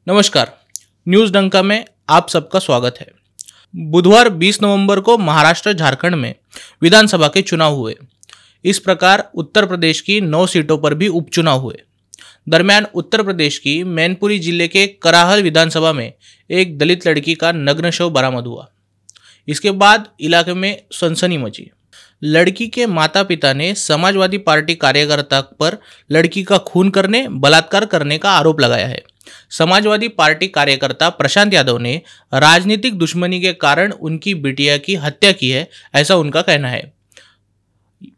नमस्कार, न्यूज़ डंका में आप सबका स्वागत है। बुधवार 20 नवंबर को महाराष्ट्र झारखंड में विधानसभा के चुनाव हुए। इस प्रकार उत्तर प्रदेश की 9 सीटों पर भी उपचुनाव हुए। दरमियान उत्तर प्रदेश की मैनपुरी जिले के कराहल विधानसभा में एक दलित लड़की का नग्न शव बरामद हुआ। इसके बाद इलाके में सनसनी मची। लड़की के माता पिता ने समाजवादी पार्टी कार्यकर्ता पर लड़की का खून करने, बलात्कार करने का आरोप लगाया है। समाजवादी पार्टी कार्यकर्ता प्रशांत यादव ने राजनीतिक दुश्मनी के कारण उनकी बिटिया की हत्या की है, ऐसा उनका कहना है।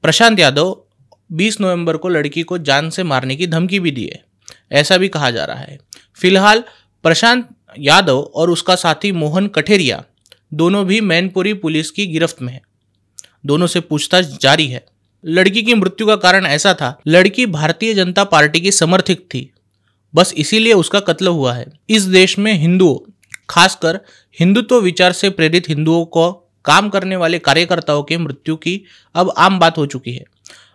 प्रशांत यादव 20 नवंबर को लड़की को जान से मारने की धमकी भी दी है, ऐसा भी कहा जा रहा है। फिलहाल प्रशांत यादव और उसका साथी मोहन कठेरिया दोनों भी मैनपुरी पुलिस की गिरफ्त में है। दोनों से पूछताछ जारी है। लड़की की मृत्यु का कारण ऐसा था, लड़की भारतीय जनता पार्टी की समर्थक थी, बस इसीलिए उसका कत्ल हुआ है। इस देश में हिंदुओं, खासकर हिंदुत्व विचार से प्रेरित हिंदुओं को काम करने वाले कार्यकर्ताओं के मृत्यु की अब आम बात हो चुकी है।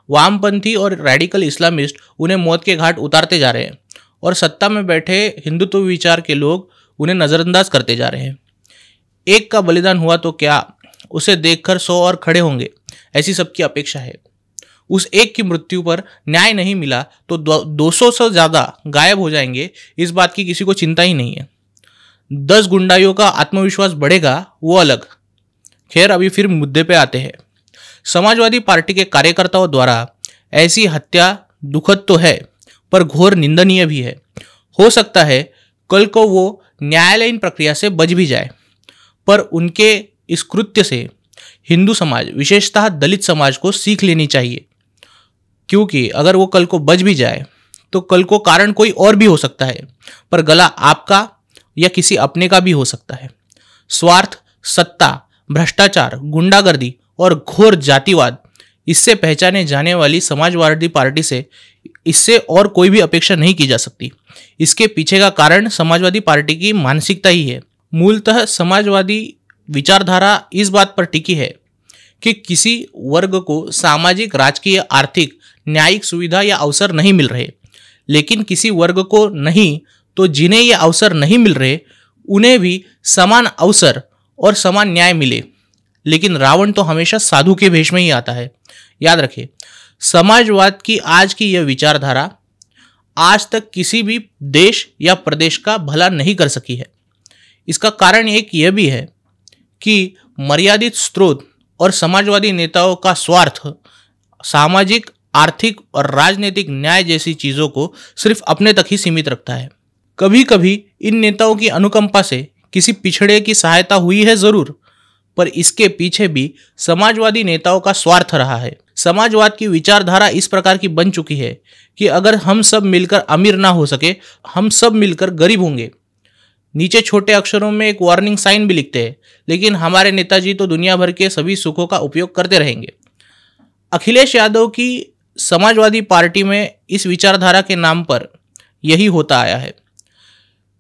वामपंथी और रेडिकल इस्लामिस्ट उन्हें मौत के घाट उतारते जा रहे हैं और सत्ता में बैठे हिंदुत्व विचार के लोग उन्हें नज़रअंदाज करते जा रहे हैं। एक का बलिदान हुआ तो क्या, उसे देखकर 100 और खड़े होंगे, ऐसी सबकी अपेक्षा है। उस एक की मृत्यु पर न्याय नहीं मिला तो 200 से ज़्यादा गायब हो जाएंगे, इस बात की किसी को चिंता ही नहीं है। 10 गुंडाइयों का आत्मविश्वास बढ़ेगा, वो अलग। खैर, अभी फिर मुद्दे पे आते हैं। समाजवादी पार्टी के कार्यकर्ताओं द्वारा ऐसी हत्या दुखद तो है, पर घोर निंदनीय भी है। हो सकता है कल को वो न्यायालयीन प्रक्रिया से बच भी जाए, पर उनके इस कृत्य से हिंदू समाज, विशेषतः दलित समाज को सीख लेनी चाहिए, क्योंकि अगर वो कल को बच भी जाए तो कल को कारण कोई और भी हो सकता है, पर गला आपका या किसी अपने का भी हो सकता है। स्वार्थ, सत्ता, भ्रष्टाचार, गुंडागर्दी और घोर जातिवाद, इससे पहचाने जाने वाली समाजवादी पार्टी से इससे और कोई भी अपेक्षा नहीं की जा सकती। इसके पीछे का कारण समाजवादी पार्टी की मानसिकता ही है। मूलतः समाजवादी विचारधारा इस बात पर टिकी है कि किसी वर्ग को सामाजिक, राजकीय, आर्थिक, न्यायिक सुविधा या अवसर नहीं मिल रहे, लेकिन किसी वर्ग को नहीं, तो जिन्हें ये अवसर नहीं मिल रहे उन्हें भी समान अवसर और समान न्याय मिले। लेकिन रावण तो हमेशा साधु के भेष में ही आता है। याद रखें, समाजवाद की आज की यह विचारधारा आज तक किसी भी देश या प्रदेश का भला नहीं कर सकी है। इसका कारण एक यह भी है कि मर्यादित स्रोत और समाजवादी नेताओं का स्वार्थ सामाजिक, आर्थिक और राजनीतिक न्याय जैसी चीज़ों को सिर्फ अपने तक ही सीमित रखता है। कभी कभी इन नेताओं की अनुकंपा से किसी पिछड़े की सहायता हुई है ज़रूर, पर इसके पीछे भी समाजवादी नेताओं का स्वार्थ रहा है। समाजवाद की विचारधारा इस प्रकार की बन चुकी है कि अगर हम सब मिलकर अमीर ना हो सके, हम सब मिलकर गरीब होंगे। नीचे छोटे अक्षरों में एक वार्निंग साइन भी लिखते हैं, लेकिन हमारे नेताजी तो दुनिया भर के सभी सुखों का उपयोग करते रहेंगे। अखिलेश यादव की समाजवादी पार्टी में इस विचारधारा के नाम पर यही होता आया है।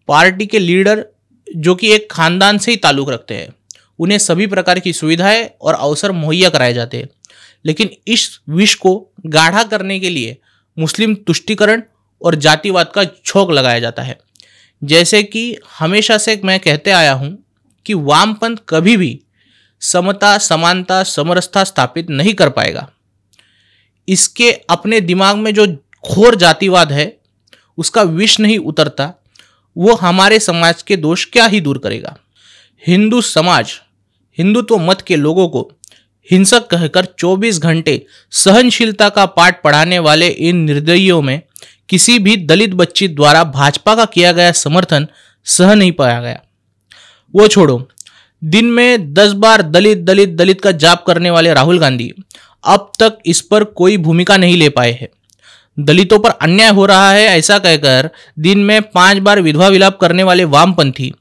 पार्टी के लीडर, जो कि एक खानदान से ही ताल्लुक़ रखते हैं, उन्हें सभी प्रकार की सुविधाएं और अवसर मुहैया कराए जाते हैं, लेकिन इस विष को गाढ़ा करने के लिए मुस्लिम तुष्टीकरण और जातिवाद का झोंक लगाया जाता है। जैसे कि हमेशा से मैं कहते आया हूं कि वामपंथ कभी भी समता, समानता, समरसता स्थापित नहीं कर पाएगा। इसके अपने दिमाग में जो घोर जातिवाद है, उसका विष नहीं उतरता, वो हमारे समाज के दोष क्या ही दूर करेगा। हिंदू समाज हिंदुत्व मत के लोगों को हिंसक कहकर 24 घंटे सहनशीलता का पाठ पढ़ाने वाले इन निर्दयियों में किसी भी दलित बच्ची द्वारा भाजपा का किया गया समर्थन सह नहीं पाया गया। वो छोड़ो, दिन में 10 बार दलित दलित दलित का जाप करने वाले राहुल गांधी अब तक इस पर कोई भूमिका नहीं ले पाए हैं। दलितों पर अन्याय हो रहा है ऐसा कहकर दिन में 5 बार विधवा विलाप करने वाले वामपंथी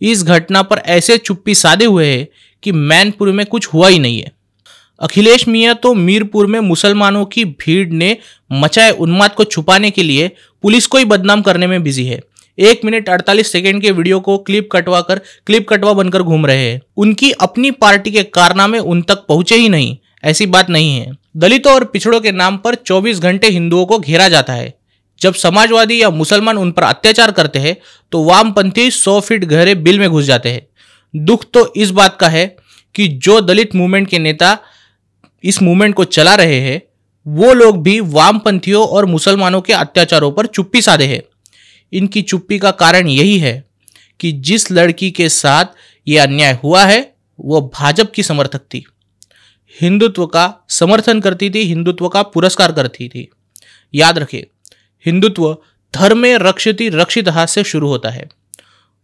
इस घटना पर ऐसे चुप्पी साधे हुए हैं कि मैनपुर में कुछ हुआ ही नहीं है। अखिलेश मियां तो मीरपुर में मुसलमानों की भीड़ ने मचाए उन्माद को छुपाने के लिए पुलिस को ही बदनाम करने में बिजी है। 1 मिनट 48 सेकेंड के वीडियो को क्लिप कटवा बनकर घूम रहे हैं। उनकी अपनी पार्टी के कारनामे उन तक पहुंचे ही नहीं, ऐसी बात नहीं है। दलितों और पिछड़ों के नाम पर 24 घंटे हिंदुओं को घेरा जाता है। जब समाजवादी या मुसलमान उन पर अत्याचार करते हैं तो वामपंथी 100 फीट गहरे बिल में घुस जाते हैं। दुख तो इस बात का है कि जो दलित मूवमेंट के नेता इस मूवमेंट को चला रहे हैं वो लोग भी वामपंथियों और मुसलमानों के अत्याचारों पर चुप्पी साधे हैं। इनकी चुप्पी का कारण यही है कि जिस लड़की के साथ ये अन्याय हुआ है वो भाजपा की समर्थक थी, हिंदुत्व का समर्थन करती थी, हिंदुत्व का पुरस्कार करती थी। याद रखें, हिंदुत्व धर्मे रक्षति रक्षितः से शुरू होता है।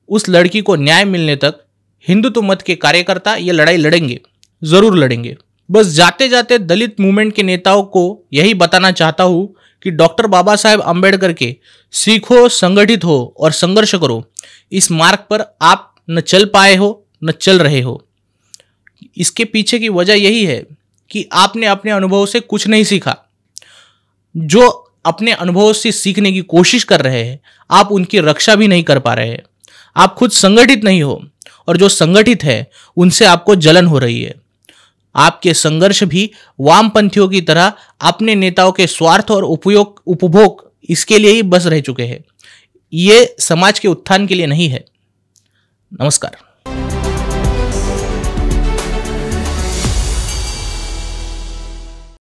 उस लड़की को न्याय मिलने तक हिंदुत्व मत के कार्यकर्ता ये लड़ाई लड़ेंगे, जरूर लड़ेंगे। बस जाते जाते दलित मूवमेंट के नेताओं को यही बताना चाहता हूं कि डॉक्टर बाबा साहेब अंबेडकर के सीखो, संगठित हो और संघर्ष करो इस मार्ग पर आप न चल पाए हो न चल रहे हो। इसके पीछे की वजह यही है कि आपने अपने अनुभव से कुछ नहीं सीखा। जो अपने अनुभव से सीखने की कोशिश कर रहे हैं आप उनकी रक्षा भी नहीं कर पा रहे हैं। आप खुद संगठित नहीं हो और जो संगठित है उनसे आपको जलन हो रही है। आपके संघर्ष भी वामपंथियों की तरह अपने नेताओं के स्वार्थ और उपभोग इसके लिए ही बस रह चुके हैं। ये समाज के उत्थान के लिए नहीं है। नमस्कार।